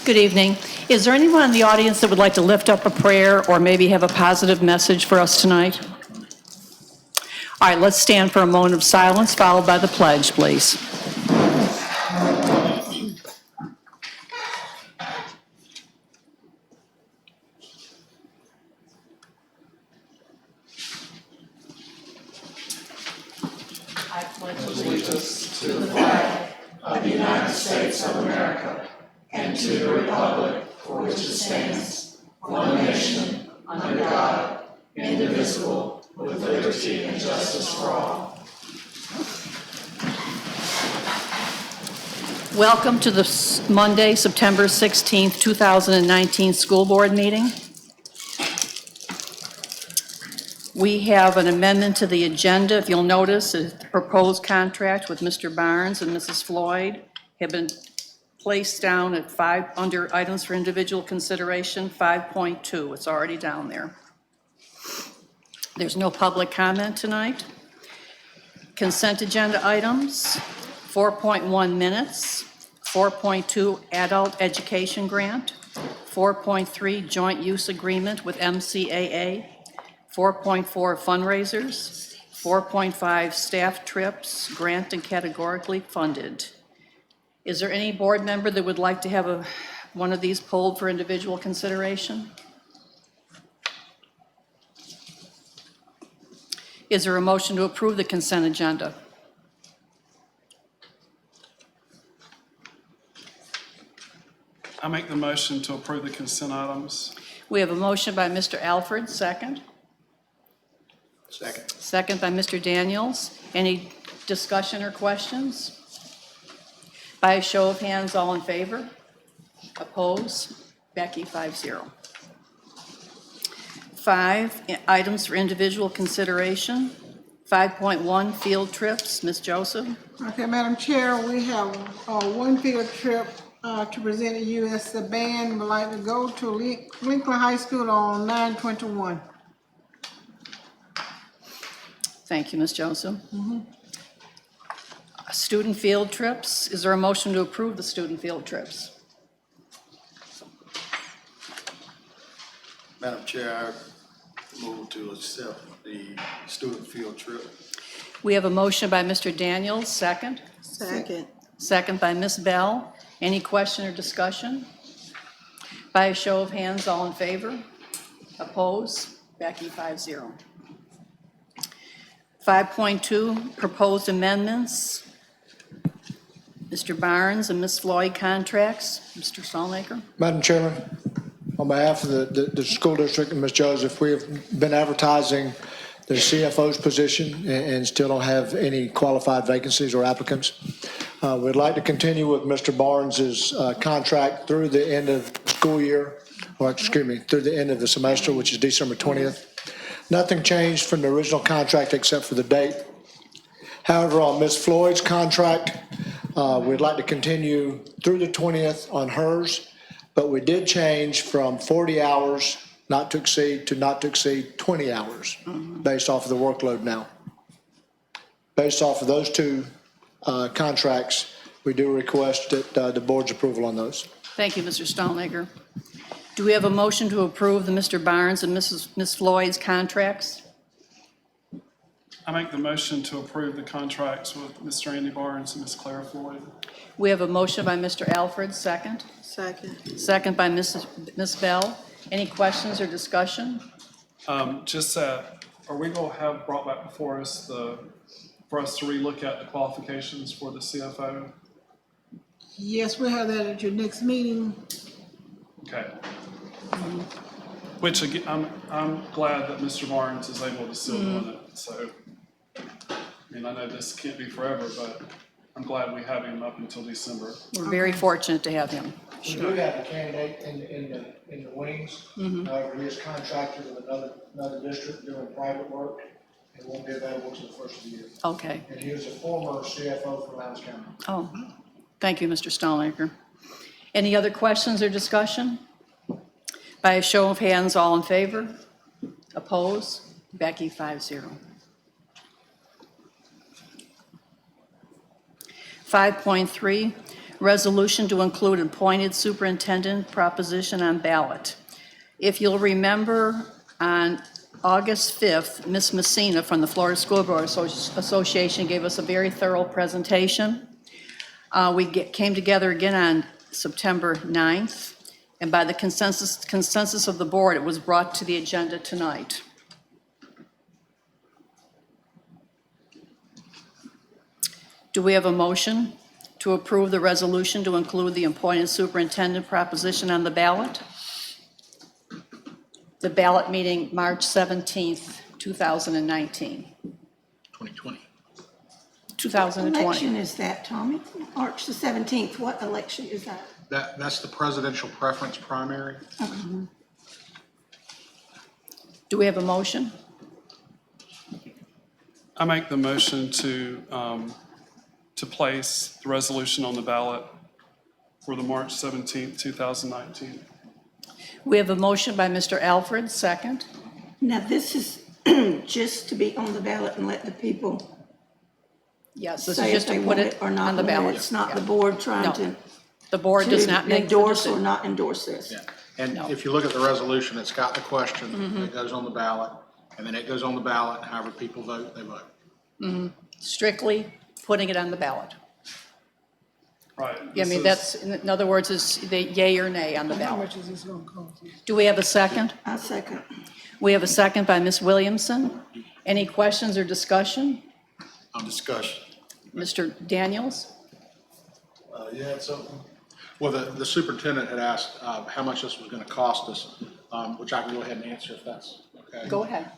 Good evening. Is there anyone in the audience that would like to lift up a prayer or maybe have a positive message for us tonight? All right, let's stand for a moment of silence, followed by the pledge, please. I pledge allegiance to the flag of the United States of America and to the republic for which it stands, one nation, under God, indivisible, with liberty and justice for all. Welcome to the Monday, September 16th, 2019 school board meeting. We have an amendment to the agenda. If you'll notice, the proposed contract with Mr. Barnes and Mrs. Floyd have been placed down at under items for individual consideration, 5.2. It's already down there. There's no public comment tonight. Consent agenda items, 4.1 minutes, 4.2 adult education grant, 4.3 joint use agreement with MCAA, 4.4 fundraisers, 4.5 staff trips, grant and categorically funded. Is there any board member that would like to have one of these pulled for individual consideration? Is there a motion to approve the consent agenda? I make the motion to approve the consent items. We have a motion by Mr. Alford, second. Second. Second by Mr. Daniels. Any discussion or questions? By a show of hands, all in favor? Oppose? Becky, 5-0. 5, items for individual consideration. 5.1, field trips. Ms. Joseph? Okay, Madam Chair, we have one field trip to present to you. That's the band would like to go to Lincoln High School on 9/21. Thank you, Ms. Joseph. Student field trips. Is there a motion to approve the student field trips? Madam Chair, I move to accept the student field trip. We have a motion by Mr. Daniels, second. Second. Second by Ms. Bell. Any question or discussion? By a show of hands, all in favor? Oppose? Becky, 5-0. 5.2, proposed amendments. Mr. Barnes and Ms. Floyd contracts. Mr. Stallmaker. Madam Chairman, on behalf of the school district and Ms. Joseph, we have been advertising the CFO's position and still don't have any qualified vacancies or applicants. We'd like to continue with Mr. Barnes's contract through the end of school year, or excuse me, through the end of the semester, which is December 20th. Nothing changed from the original contract except for the date. However, on Ms. Floyd's contract, we'd like to continue through the 20th on hers, but we did change from 40 hours not to exceed 20 hours based off of the workload now. Based off of those two contracts, we do request that the board's approval on those. Thank you, Mr. Stallmaker. Do we have a motion to approve the Mr. Barnes and Ms. Floyd's contracts? I make the motion to approve the contracts with Mr. Andy Barnes and Ms. Clara Floyd. We have a motion by Mr. Alford, second. Second. Second by Ms. Bell. Any questions or discussion? Just that, are we going to have brought back before us for us to relook at the qualifications for the CFO? Yes, we'll have that at your next meeting. Okay. Which again, I'm glad that Mr. Barnes is able to still do it. So, I mean, I know this can't be forever, but I'm glad we have him up until December. We're very fortunate to have him. We do have a candidate in the wings. However, he is contracted with another district doing private work and won't be available to the first of the year. Okay. And he was a former CFO for Lowndes County. Oh, thank you, Mr. Stallmaker. Any other questions or discussion? By a show of hands, all in favor? Oppose? Becky, 5-0. 5.3, resolution to include appointed superintendent proposition on ballot. If you'll remember, on August 5th, Ms. Messina from the Florida School Board Association gave us a very thorough presentation. We came together again on September 9th, and by the consensus of the board, it was brought to the agenda tonight. Do we have a motion to approve the resolution to include the appointed superintendent proposition on the ballot? The ballot meeting March 17th, 2019. 2020. 2020. Election is that, Tommy? March the 17th, what election is that? That's the presidential preference primary. Do we have a motion? I make the motion to place the resolution on the ballot for the March 17th, 2019. We have a motion by Mr. Alfred, second. Now, this is just to be on the ballot and let the people Yes, this is say if just they to put want it it or not. on the want it. ballot. It's not the Yeah. board trying No. to The board does not make the endorse or decision. not endorse this. Yeah. And if you look at the resolution, it's got the question that goes on the ballot, and then it goes on the ballot, and however people vote, they vote. Strictly putting it on the ballot. Right. Yeah, I mean, that's, in other words, is the yay or nay on the How ballot. much is this gonna cost? Do we have a second? I second. We have a second by Ms. Williamson. Any questions or discussion? Discussion. Mr. Daniels? You had something? Well, the superintendent had asked how much this was going to cost us, which I can go ahead and answer if that's okay. Go ahead.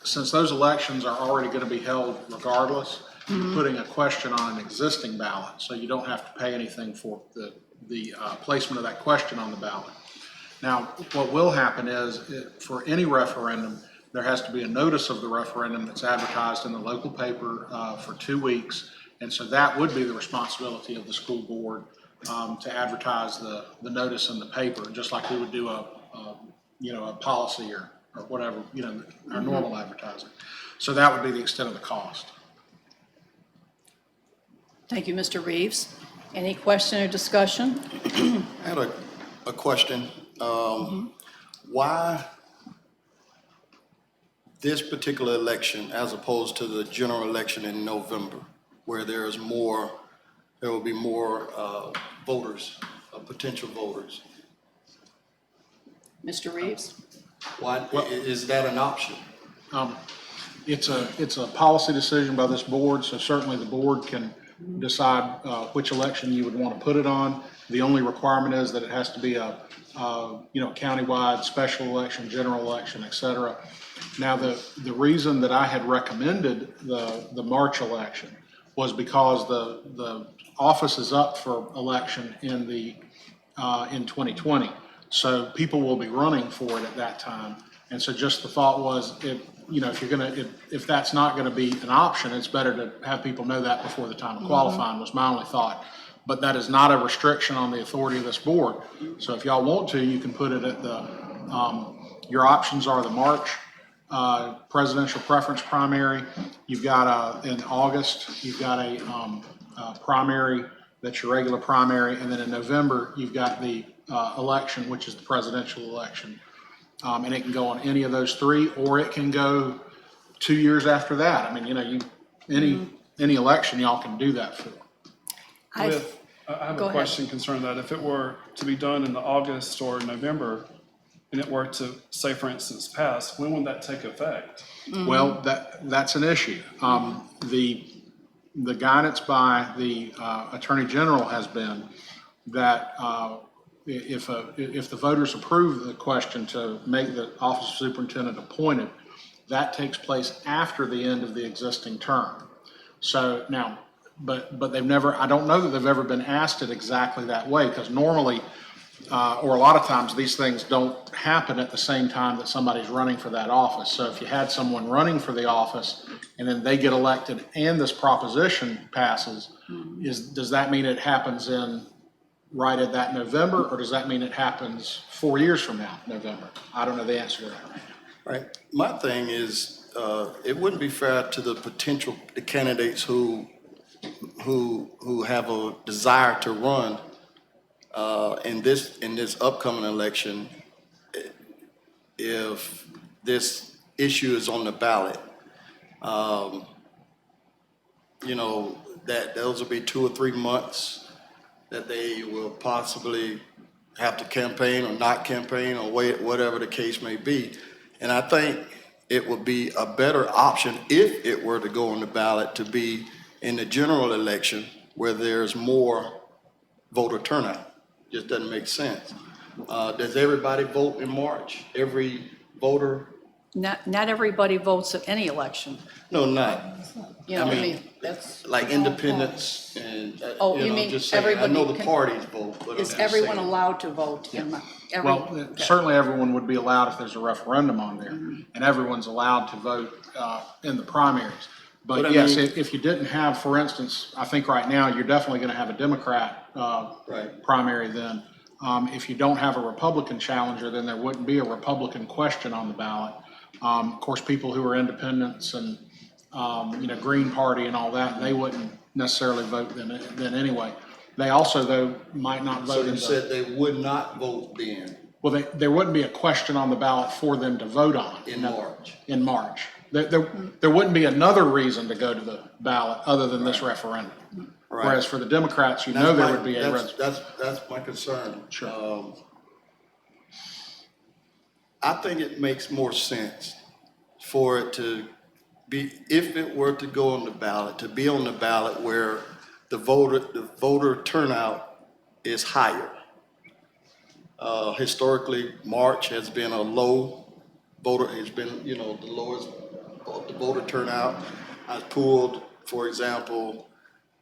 Since those elections are already going to be held regardless, you're putting a question on an existing ballot, so you don't have to pay anything for the placement of that question on the ballot. Now, what will happen is, for any referendum, there has to be a notice of the referendum that's advertised in the local paper for 2 weeks, and so that would be the responsibility of the school board to advertise the notice in the paper, just like we would do a policy or whatever, our normal advertising. So that would be the extent of the cost. Thank you, Mr. Reeves. Any question or discussion? I had a question. Why this particular election as opposed to the general election in November, where there will be more voters, potential voters? Mr. Reeves? Why, is that an option? It's a policy decision by this board, so certainly the board can decide which election you would want to put it on. The only requirement is that it has to be a countywide special election, general election, et cetera. Now, the reason that I had recommended the March election was because the office is up for election in 2020. So people will be running for it at that time. And so just the thought was, if that's not gonna be an option, it's better to have people know that before the time of qualifying, was my only thought. But that is not a restriction on the authority of this board. So if y'all want to, you can put it at your options are the March presidential preference primary. You've got in August, you've got a primary, that's your regular primary. And then in November, you've got the election, which is the presidential election. And it can go on any of those three, or it can go 2 years after that. I mean, any election y'all can do that for. I have Go a ahead. question concerning that. If it were to be done in the August or November, and it were to, say, for instance, pass, when would that take effect? Well, that's an issue. The guidance by the Attorney General has been that if the voters approve the question to make the office of superintendent appointed, that takes place after the end of the existing term. So now, but they've never, I don't know that they've ever been asked it exactly that way, because normally, or a lot of times, these things don't happen at the same time that somebody's running for that office. So if you had someone running for the office and then they get elected and this proposition passes, does that mean it happens right at that November, or does that mean it happens 4 years from now, November? I don't know the answer to that. Right. My thing is, it wouldn't be fair to the candidates who who have a desire to run in this upcoming election, if this issue is on the ballot, you know, that those will be 2 or 3 months that they will possibly have to campaign or not campaign or wait, whatever the case may be. And I think it would be a better option if it were to go on the ballot to be in the general election where there's more voter turnout. Just doesn't make sense. Does everybody vote in March? Every voter? Not everybody votes at any election. No, not. You know, I I mean, mean, that's, Like independents and, Oh, you you know, mean just saying, I know everybody the can- parties vote, but I'm is just everyone saying. allowed to vote in every? Well, okay. certainly everyone would be allowed if there's a referendum on there, and everyone's allowed to vote in the primaries. But I But yes, mean- if you didn't have, for instance, I think right now, you're definitely going to have a Democrat Right. primary then. If you don't have a Republican challenger, then there wouldn't be a Republican question on the ballot. Of course, people who are independents and, you know, Green Party and all that, they wouldn't necessarily vote then anyway. They also, though, might not So vote in you the, said they would not vote then well, there wouldn't be a question on the ballot for them to vote on. in March? In March. There wouldn't be another reason to go to the ballot other than this referendum. Right. Whereas for the Democrats, you know That's there my- would be a, That's my concern. Sure. I think it makes more sense for it to be, if it were to go on the ballot, to be on the ballot where the voter turnout is higher. Historically, March has been a low voter, it's been, you know, the lowest the voter turnout. I pulled, for example,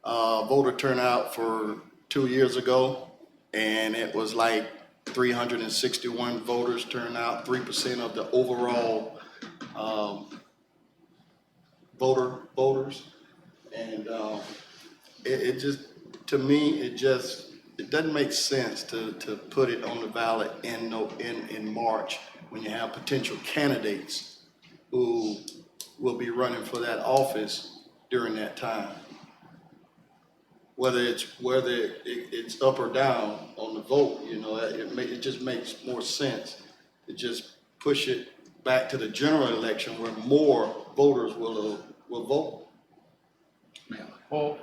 voter turnout for 2 years ago, and it was like 361 voters turned out, 3% of the overall voters. And it just, to me, it doesn't make sense to put it on the ballot in March when you have potential candidates who will be running for that office during that time. Whether it's up or down on the vote, you know, it just makes more sense to just push it back to the general election where more voters will vote. Well,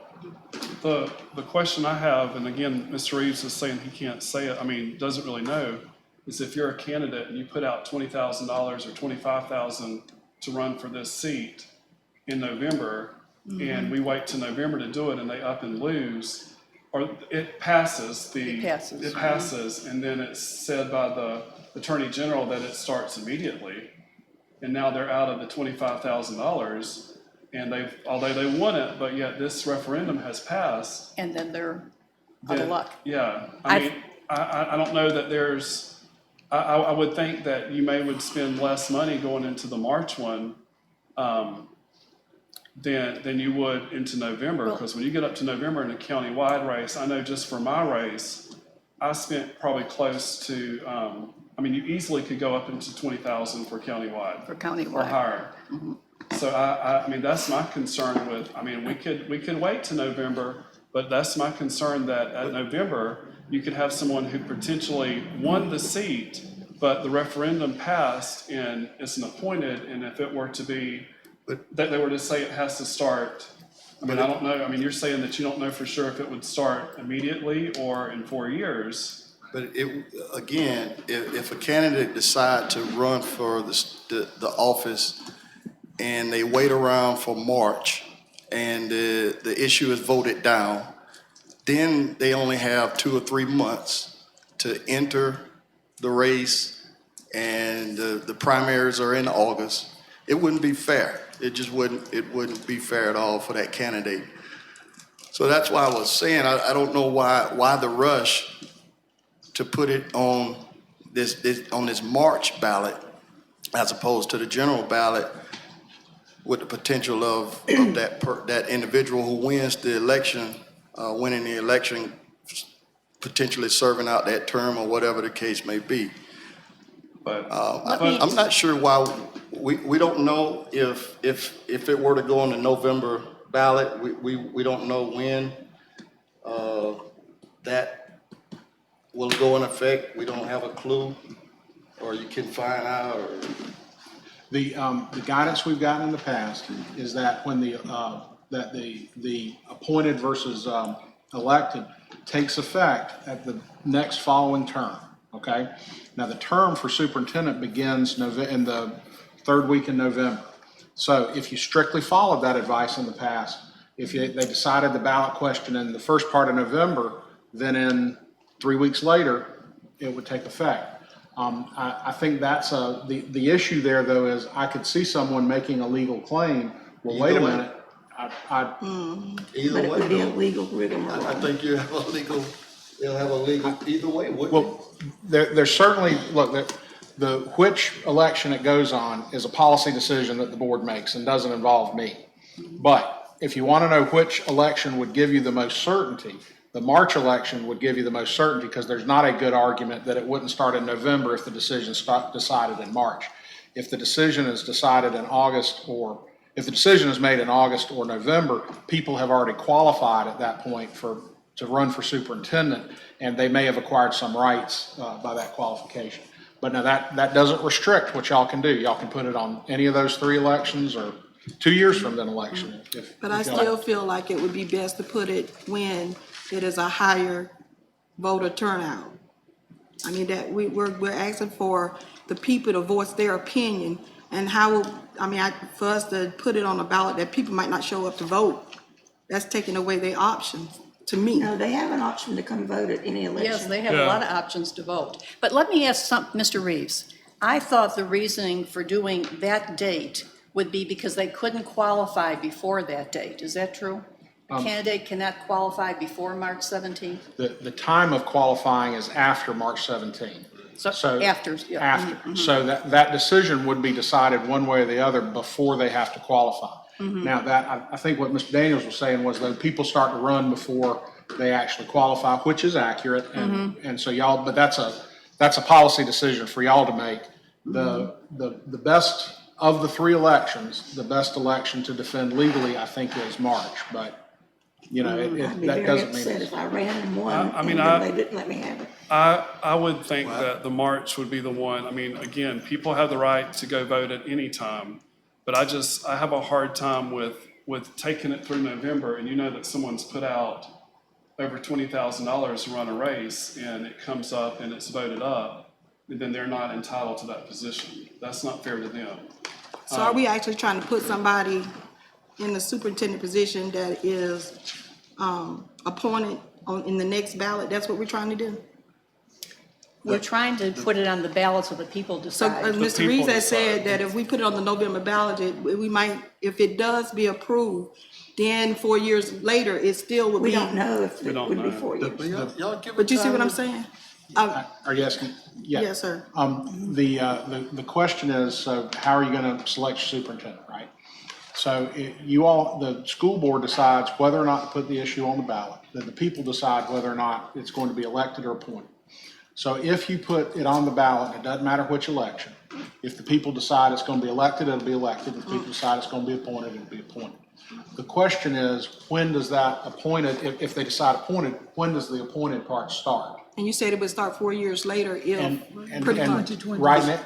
the question I have, and again, Mr. Reeves is saying he can't say it, I mean, doesn't really know, is if you're a candidate and you put out $20,000 or $25,000 to run for this seat in November, and we wait till November to do it and they up and lose, or it passes, it passes, and then it's said by the Attorney General that it starts immediately, and now they're out of the $25,000, and although they won it, but yet this referendum has passed. And then they're out of luck. Yeah, I mean, I don't know that there's, I would think that you would spend less money going into the March one than you would into November, because when you get up to November in a county-wide race, I know just for my race, I spent probably close to, I mean, you easily could go up into 20,000 for countywide. For countywide. Or higher. So I mean, that's my concern with, I mean, we could wait to November, but that's my concern that at November, you could have someone who potentially won the seat, but the referendum passed and it's an appointed, and if it were to be, that they were to say it has to start, I mean, I don't know, I mean, you're saying that you don't know for sure if it would start immediately or in 4 years. But again, if a candidate decide to run for the office and they wait around for March and the issue is voted down, then they only have 2 or 3 months to enter the race, and the primaries are in August. It wouldn't be fair. It wouldn't be fair at all for that candidate. So that's why I was saying, I don't know why the rush to put it on this March ballot as opposed to the general ballot, with the potential of that individual who wins the election, winning the election, potentially serving out that term or whatever the case may be. But I'm not sure why we don't know if it were to go on the November ballot. We don't know when that will go in effect. We don't have a clue, or you can find out, or. The guidance we've gotten in the past is that when the appointed versus elected takes effect at the next following term, okay? Now, the term for superintendent begins in the third week in November. So if you strictly followed that advice in the past, if they decided the ballot question in the first part of November, then in 3 weeks later, it would take effect. I think that's the issue there, though, is I could see someone making a legal claim. Well, wait a minute. Either But it way, would be a though, legal rigmarole. I think you'll have a legal either way, wouldn't you? Well, there's certainly, look, the which election it goes on is a policy decision that the board makes and doesn't involve me. But if you want to know which election would give you the most certainty, the March election would give you the most certainty because there's not a good argument that it wouldn't start in November if the decision is decided in March. If the decision is decided in August, or if the decision is made in August or November, people have already qualified at that point to run for superintendent, and they may have acquired some rights by that qualification. But now that doesn't restrict what y'all can do. Y'all can put it on any of those 3 elections or 2 years from that election. But I still feel like it would be best to put it when it is a higher voter turnout. I mean, that we're asking for the people to voice their opinion, and for us to put it on a ballot that people might not show up to vote, that's taking away their options, to me. No, they have an option to come vote at any election. Yes, they have a lot of options to vote. But let me ask Mr. Reeves. I thought the reasoning for doing that date would be because they couldn't qualify before that date. Is that true? A candidate cannot qualify before March 17th? The time of qualifying is after March 17th. So after, yeah. After. So that decision would be decided one way or the other before they have to qualify. Now, I think what Mr. Daniels was saying was that people start to run before they actually qualify, which is accurate. And so but that's a policy decision for y'all to make. The best of the 3 elections, the best election to defend legally, I think, is March. But you know, I'd be that very doesn't mean. upset if I ran and won, I mean, and they didn't let me have it. I would think that the March would be the one. I mean, again, people have the right to go vote at any time, but I have a hard time with taking it through November, and you know that someone's put out over $20,000 to run a race, and it comes up and it's voted up, and then they're not entitled to that position. That's not fair to them. So are we actually trying to put somebody in the superintendent position that is appointed in the next ballot? That's what we're trying to do? We're trying to put it on the ballot so that people So decide. Mr. Reeves has said that if we put it on the November ballot, we might, if it does be approved, then 4 years later, it still would be. We don't know if it don't would be know. 4 years. Y'all give it But you see time what I'm to- saying? Are you asking? Yeah. Yes, sir. The question is, so how are you going to select your superintendent, right? So the school board decides whether or not to put the issue on the ballot. Then the people decide whether or not it's going to be elected or appointed. So if you put it on the ballot, it doesn't matter which election. If the people decide it's going to be elected, it'll be elected. If the people decide it's going to be appointed, it'll be appointed. The question is, when does that appointed, if they decide appointed, when does the appointed part start? And you said it would start 4 years later if, And pretty much.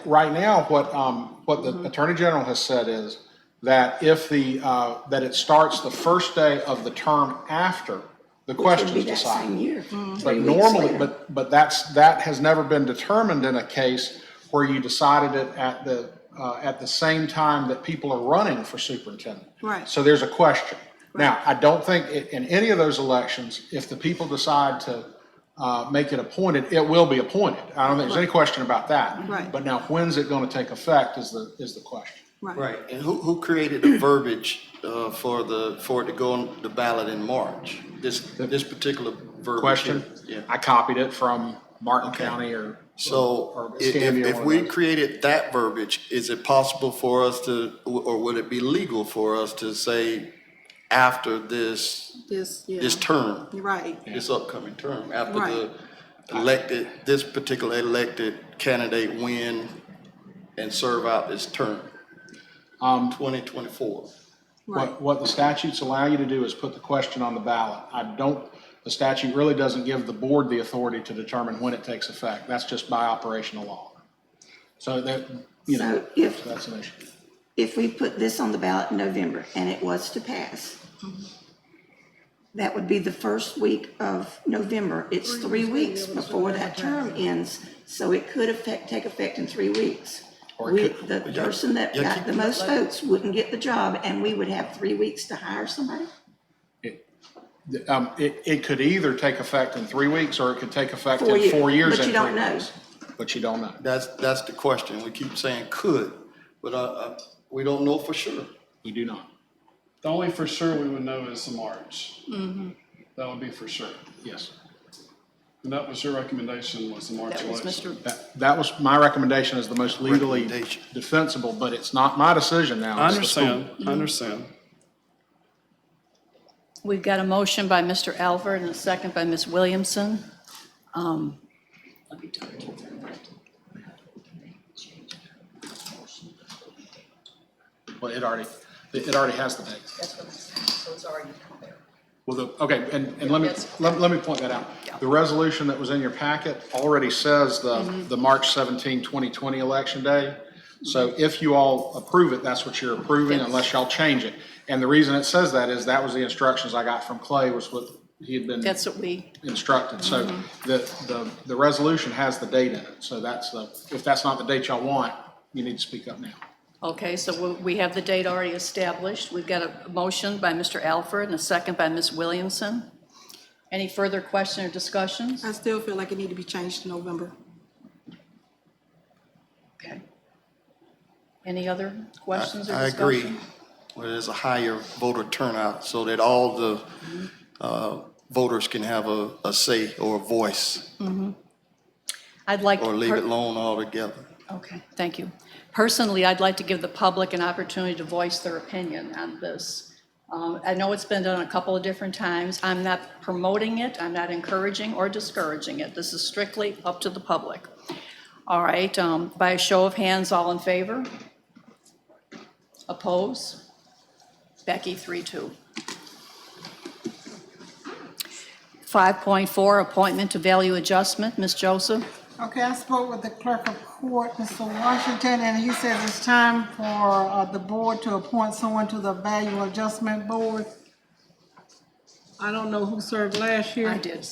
right now, what the Attorney General has said is that if that it starts the first day of the term after the question Which would is be that same decided. year. But 3 weeks normally, later. but that has never been determined in a case where you decided it at the same time that people are running for superintendent. Right. So there's a question. Now, I don't think in any of those elections, if the people decide to make it appointed, it will be appointed. I don't think there's any question about that. Right. But now, when's it going to take effect is the question. Right, and who created the verbiage for it to go on the ballot in March? This particular verbiage? Question? Yeah. I copied it from Martin Okay. County or So Escambia, if one we of those. created that verbiage, is it possible for us to, or would it be legal for us to say after this term? You're right. This upcoming term, after Right. this particular elected candidate win and serve out this term, 2024. What the statutes allow you to do is put the question on the ballot. The statute really doesn't give the board the authority to determine when it takes effect. That's just by operational law. So that, So if- that's an issue. If we put this on the ballot in November and it was to pass, that would be the first week of November. It's 3 weeks before that term ends, so it could take effect in 3 weeks. The person that got the most votes wouldn't get the job, and we would have 3 weeks to hire somebody? It could either take effect in 3 weeks or it could take effect 4 in years, 4 years but you and don't 3 know. weeks. But you don't know. That's the question. We keep saying could, but we don't know for sure. We do not. The only for sure we would know is the March. That would be for sure. Yes. And that was your recommendation, was the March That was election. Mr. That was my recommendation as the most legally Recommendation. defensible, but it's not my decision now. I It's the school. understand, I understand. We've got a motion by Mr. Alford and a second by Ms. Williamson. Let me turn to Well, it already has the date. That's what I'm saying, so it's already there. Well, okay, and let me, Yes. let me point that out. The resolution that was in your packet already says the March 17, 2020 election day. So if you all approve it, that's what you're approving Yes. unless y'all change it. And the reason it says that is that was the instructions I got from Clay, was what he had been That's what we, instructed. So the resolution has the date in it. So if that's not the date y'all want, you need to speak up now. okay, so we have the date already established. We've got a motion by Mr. Alford and a second by Ms. Williamson. Any further question or discussions? I still feel like it need to be changed to November. Okay. Any other questions or I discussion? agree. Where there's a higher voter turnout so that all the voters can have a say or a voice, I'd like. or leave it alone altogether. Okay, thank you. Personally, I'd like to give the public an opportunity to voice their opinion on this. I know it's been done a couple of different times. I'm not promoting it, I'm not encouraging or discouraging it. This is strictly up to the public. All right, by a show of hands, all in favor? Oppose? Becky, 3-2. 5.4, appointment to value adjustment. Ms. Joseph? Okay, I spoke with the clerk of court, Mr. Washington, and he says it's time for the board to appoint someone to the value adjustment board. I don't know who served last year. I did.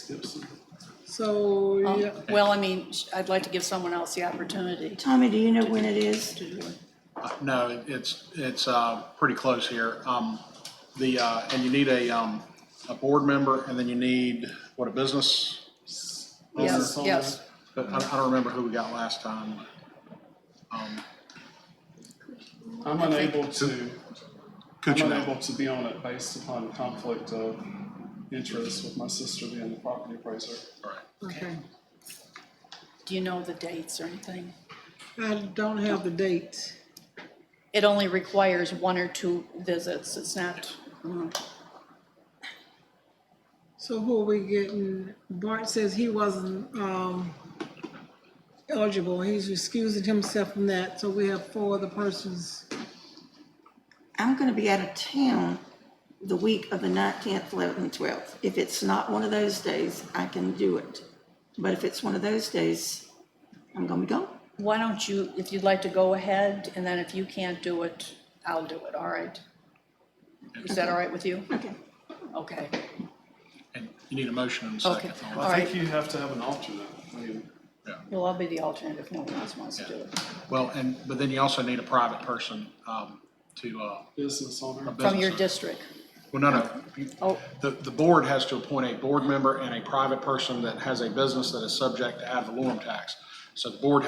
So, yeah, Well, I mean, I'd like to give someone else the opportunity. Tommy, do you know when it is? No, it's pretty close here. And you need a board member, and then you need, a business? Yes, yes. But I don't remember who we got last time. I'm unable to be on it based upon conflict of interest with my sister being the property appraiser. okay. Do you know the dates or anything? I don't have the dates. It only requires 1 or 2 visits. It's not, So who are we getting? Bart says he wasn't, eligible. He's excusing himself from that, so we have 4 other persons. I'm gonna be out of town the week of the 19th, 11th, and 12th. If it's not one of those days, I can do it. But if it's one of those days, I'm gonna be gone. why don't you, if you'd like to go ahead, and then if you can't do it, I'll do it, all right? Is that all right with you? Okay. Okay, And you need a motion and a second. Okay. on Well, that. I think you have to have an alternate. I mean, well, I'll be the alternate if no one else wants to do it. Well, but then you also need a private person to, business owner. From your district. well, no. Oh, The board has to appoint a board member and a private person that has a business that is subject to ad valorem tax. So the board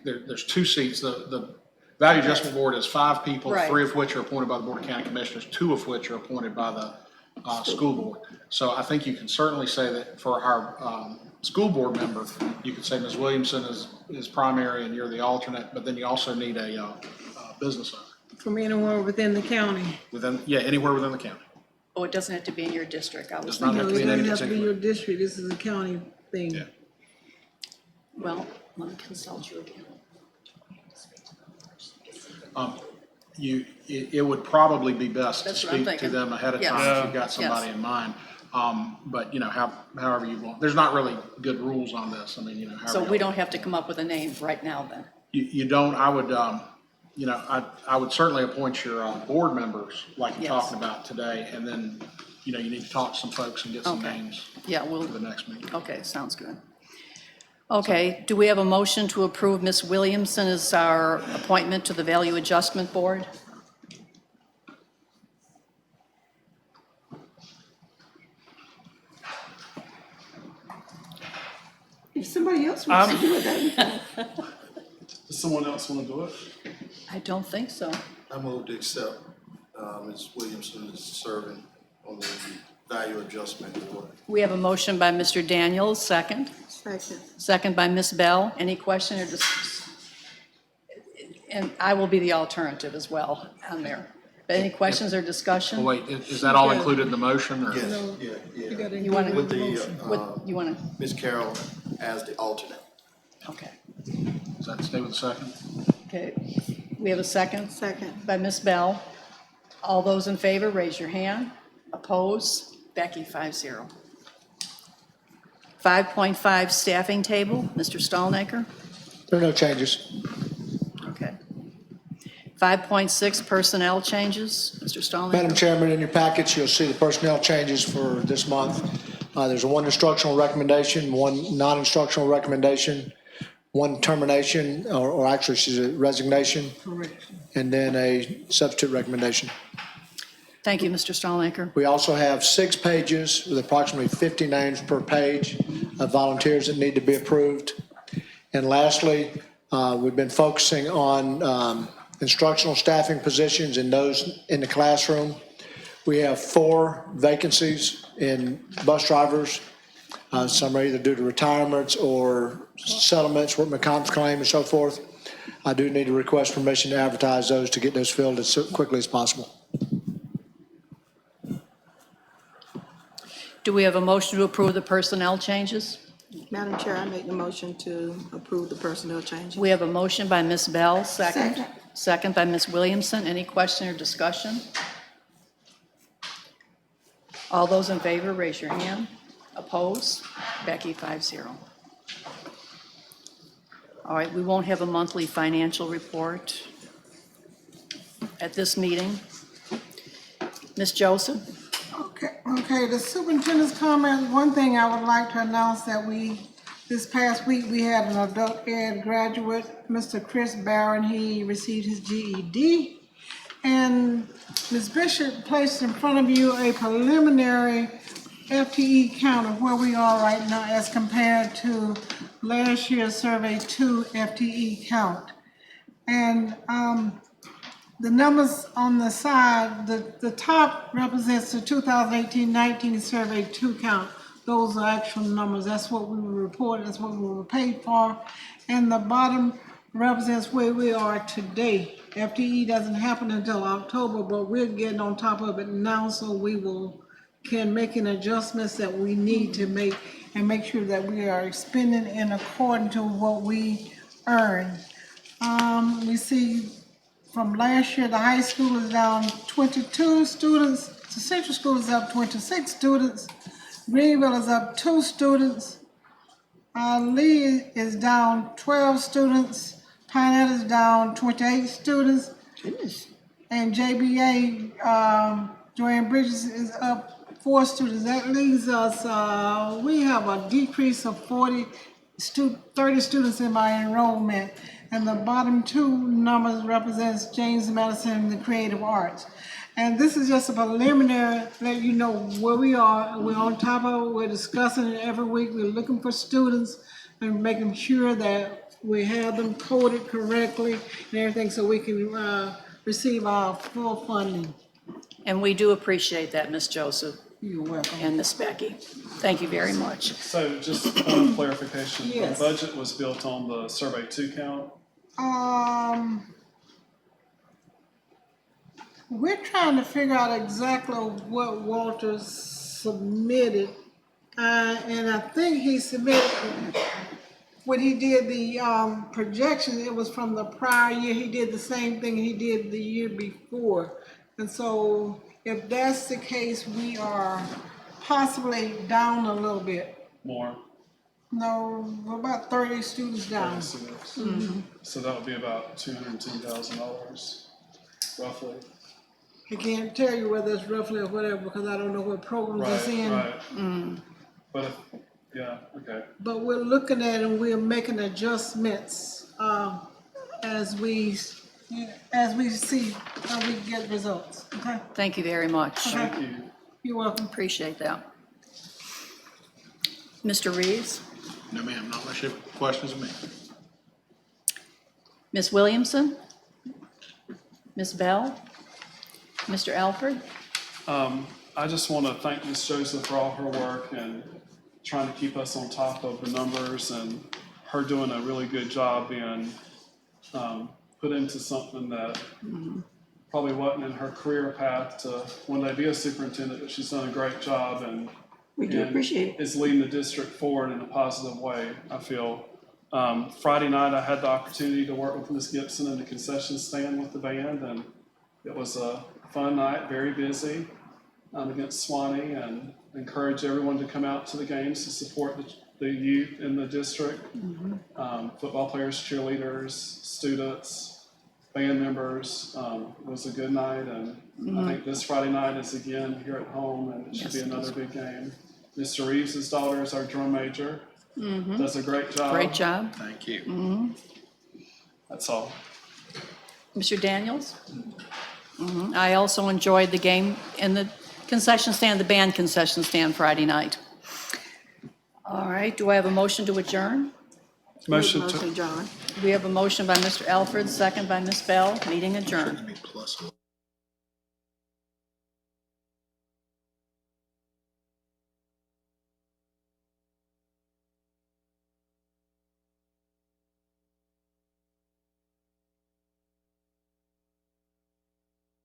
there's 2 seats. The Value Adjustment Board is 5 people, Right. 3 of which are appointed by the Board of County Commissioners, 2 of which are appointed by the school board. So I think you can certainly say that for our school board member, you could say Ms. Williamson is primary and you're the alternate, but then you also need a business owner From anywhere within the county. anywhere within the county. oh, it doesn't have to be in your district, I was Does not thinking. have No, to it be in any doesn't have to be particular. your district. This is a county thing. Yeah. Well, let me consult you again. it would probably be best to That's what I'm speak to thinking. them ahead of Yes. time if you've got Yes. somebody in mind. But, however you want, there's not really good rules on this. I mean, however. So you we want. don't have to come up with a name right now then? You don't, I would, I would certainly appoint your board members like you're Yes. talking about today. And then, you need to talk to some folks and get some Okay. names Yeah, for we'll, the next meeting. okay, sounds good. Okay, do we have a motion to approve Ms. Williamson as our appointment to the Value Adjustment Board? If somebody else wants to do it, that'd be fine. Does someone else want to do it? I don't think so. I move to accept Ms. Williamson is serving on the Value Adjustment Board. We have a motion by Mr. Daniels, second. Second. Second by Ms. Bell. Any question or and I will be the alternative as well on there. But any questions or discussion? Well, wait, is that all included in the motion or? Yes, You yeah. gotta You want to, With the, you want to, Ms. Carroll as the alternate. okay. Does that stay with the second? Okay, we have a second Second. by Ms. Bell. All those in favor, raise your hand. Opposed? Becky, 5-0. 5.5 staffing table, Mr. Stallnaker. There are no changes. Okay. 5.6 personnel changes, Mr. Stallnaker. Madam Chairman, in your package, you'll see the personnel changes for this month. There's one instructional recommendation, one non-instructional recommendation, one termination, or actually she's a resignation, and then a substitute recommendation. Thank you, Mr. Stallnaker. We also have 6 pages with approximately 50 names per page of volunteers that need to be approved. And lastly, we've been focusing on instructional staffing positions and those in the classroom. We have 4 vacancies in bus drivers. Some are either due to retirements or settlements, workman comp claim and so forth. I do need to request permission to advertise those to get those filled as quickly as possible. Do we have a motion to approve the personnel changes? Madam Chair, I make the motion to approve the personnel changes. We have a motion by Ms. Bell, second. Second. Second by Ms. Williamson. Any question or discussion? All those in favor, raise your hand. Opposed? Becky, 5-0. All right, we won't have a monthly financial report at this meeting. Ms. Joseph? Okay, the superintendent's comment, one thing I would like to announce that this past week, we had an adult ed graduate, Mr. Chris Barron, he received his GED. And Ms. Bishop placed in front of you a preliminary FTE count of where we are right now as compared to last year's Survey 2 FTE count. And the numbers on the side, the top represents the 2018-19 Survey 2 count. Those are actual numbers. That's what we were reported, that's what we were paid for. And the bottom represents where we are today. FTE doesn't happen until October, but we're getting on top of it now, so we can make an adjustments that we need to make and make sure that we are expending in according to what we earn. We see from last year, the high school is down 22 students, the central school is up 26 students, Greenville is up 2 students, Lee is down 12 students, Pinette is down 28 students, and JBA, Joanne Bridges is up 4 students. That leaves us, we have a decrease of 30 students in my enrollment. And the bottom 2 numbers represents James Madison and the creative arts. And this is just a preliminary, let you know where we are. We're on top of it. We're discussing it every week. We're looking for students and making sure that we have them coded correctly and everything so we can receive our full funding. And we do appreciate that, Ms. Joseph You're welcome. and Ms. Becky. Thank you very much. So just a point of clarification, the Yes. budget was built on the Survey 2 count? We're trying to figure out exactly what Walter submitted. And I think he submitted when he did the projection, it was from the prior year. He did the same thing he did the year before. And so if that's the case, we are possibly down a little bit. More. No, we're about 30 students down. So that would be about $210,000 roughly. I can't tell you whether it's roughly or whatever, because I don't know what programs it's in. Right. But yeah, okay. But we're looking at it and we're making adjustments, as we see, how we get results, okay? Thank you very much. Thank you. You're welcome. Appreciate that. Mr. Reeves? No, ma'am, not unless you have questions of me. Ms. Williamson? Ms. Bell? Mr. Alford? I just want to thank Ms. Joseph for all her work and trying to keep us on top of the numbers, and her doing a really good job being put into something that probably wasn't in her career path to one day be a superintendent, but she's done a great job and We do appreciate it. is leading the district forward in a positive way, I feel. Friday night, I had the opportunity to work with Ms. Gibson in the concession stand with the band, and it was a fun night, very busy against Swanee, and encourage everyone to come out to the games to support the youth in the district. Football players, cheerleaders, students, band members. It was a good night, and I think this Friday night is again here at home, and it should be another big game. Mr. Reeves' daughter is our drum major. Does a great job. Great job. Thank you. That's all. Mr. Daniels? I also enjoyed the game in the concession stand, the band concession stand Friday night. All right, do I have a motion to adjourn? Motion Motion, to, John. We have a motion by Mr. Alford, second by Ms. Bell, meeting adjourned. Plus